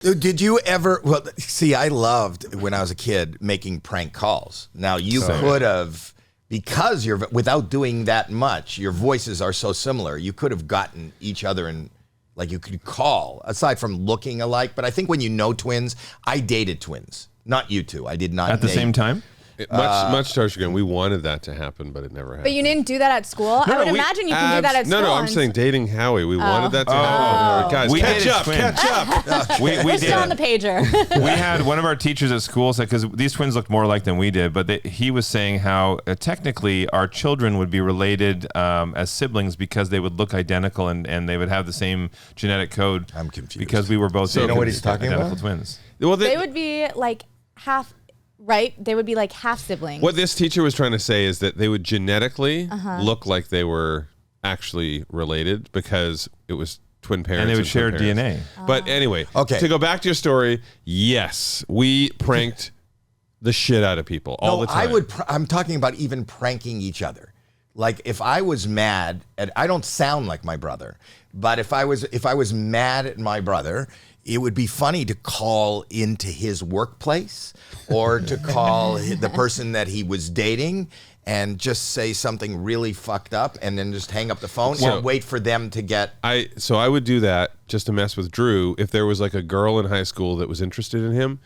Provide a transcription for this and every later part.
Did you ever? Well, see, I loved when I was a kid making prank calls. Now you could have, because you're without doing that much, your voices are so similar. You could have gotten each other in, like you could call aside from looking alike. But I think when you know twins, I dated twins, not you two. I did not at the same time. Much to our chagrin, we wanted that to happen, but it never happened. But you didn't do that at school? I would imagine you can do that at school. No, I'm saying dating Howie. We wanted that to happen. Guys, catch up. We're still on the pager. We had one of our teachers at school said, because these twins looked more alike than we did, but he was saying how technically our children would be related as siblings because they would look identical and they would have the same genetic code. I'm confused. Because we were both you know what he's talking identical about? twins. Well, they would be like half... Right? They would be like half siblings. What this teacher was trying to say is that they would genetically look like they were actually related because it was twin parents. And they would share DNA. But anyway, to go back to your story, yes, we pranked the shit out of people all the time. I'm talking about even pranking each other. Like if I was mad at, I don't sound like my brother, but if I was mad at my brother, it would be funny to call into his workplace or to call the person that he was dating and just say something really fucked up and then just hang up the phone and wait for them to get... So I would do that just to mess with Drew. If there was like a girl in high school that was interested in him,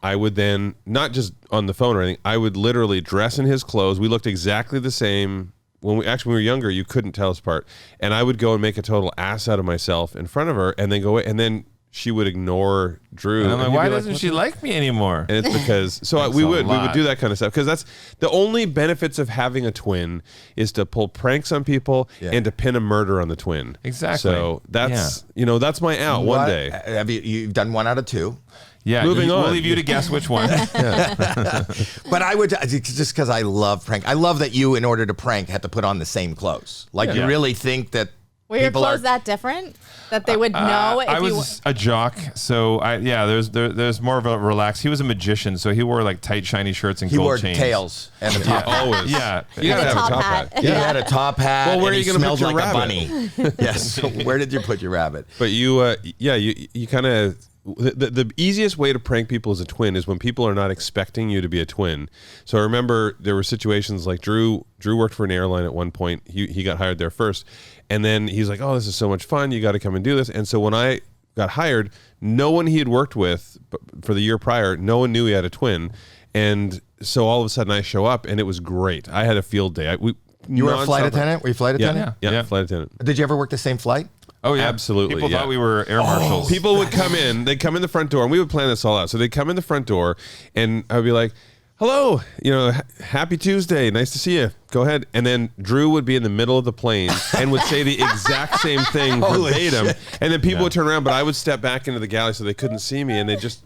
I would then, not just on the phone or anything, I would literally dress in his clothes. We looked exactly the same. When we were younger, you couldn't tell us apart. And I would go and make a total ass out of myself in front of her and then go away. And then she would ignore Drew. And I'm like, why doesn't she like me anymore? And it's because, we would do that kind of stuff. Because that's the only benefits of having a twin is to pull pranks on people and to pin a murder on the twin. Exactly. So that's, that's my out one day. Have you've done 1 out of 2. Yeah, moving on. We'll leave you to guess which one. But I would, just because I love prank. I love that you, in order to prank, had to put on the same clothes. Like you really think that were your clothes that different? That they would know if I was a jock, so there's more of a relaxed. He was a magician, so he wore like tight, shiny shirts and gold chains. He wore tails and a top hat. Always. Yeah. You gotta have a top hat. He had a top hat. Well, where and are you he going to smelled put your like rabbit? a bunny. Yes. So where did you put your rabbit? But you kind of... The easiest way to prank people as a twin is when people are not expecting you to be a twin. So I remember there were situations like Drew worked for an airline at one point. He got hired there first. And then he's like, oh, this is so much fun. You got to come and do this. And so when I got hired, no one he had worked with for the year prior, no one knew he had a twin. And so all of a sudden I show up and it was great. I had a field day. You were a flight attendant? Were you a flight attendant? Yeah, flight attendant. Did you ever work the same flight? Oh, yeah. Absolutely. People thought we were air marshals. People would come in. They'd come in the front door, and we would plan this all out. So they'd come in the front door, and I would be like, hello, happy Tuesday. Nice to see you. Go ahead. And then Drew would be in the middle of the plane and would say the exact same thing verbatim. And then people would turn around, but I would step back into the galley so they couldn't see me, and they just...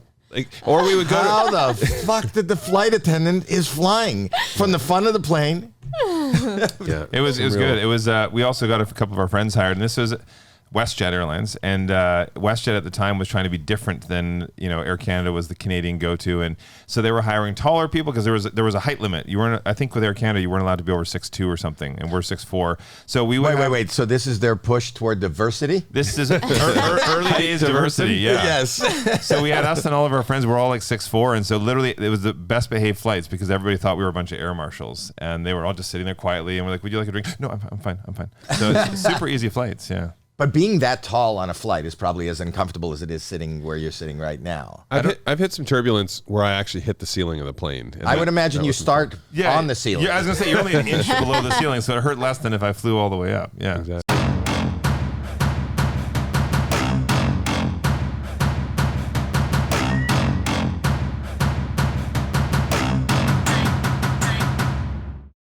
or we would go How the fuck did the flight attendant is flying from the front of the plane? It was good. It was we also got a couple of our friends hired, and this was WestJet Airlines, and WestJet at the time was trying to be different than Air Canada was the Canadian go-to, and so they were hiring taller people because there was a height limit. You weren't, I think, with Air Canada, you weren't allowed to be over 6'2" or something, and we're 6'4". So we would wait. So this is their push toward diversity? This is early days diversity. Yeah. Yes. So we had us and all of our friends were all like 6'4", and so literally it was the best behaved flights because everybody thought we were a bunch of air marshals, and they were all just sitting there quietly, and we're like, "Would you like a drink?" "No, I'm fine. So it's super easy flights. Yeah. But being that tall on a flight is probably as uncomfortable as it is sitting where you're sitting right now. I've hit some turbulence where I actually hit the ceiling of the plane. I would imagine you start on the ceiling. Yeah, I was going to say, you're only an inch below the ceiling, so it hurt less than if I flew all the way up. Yeah. Exactly.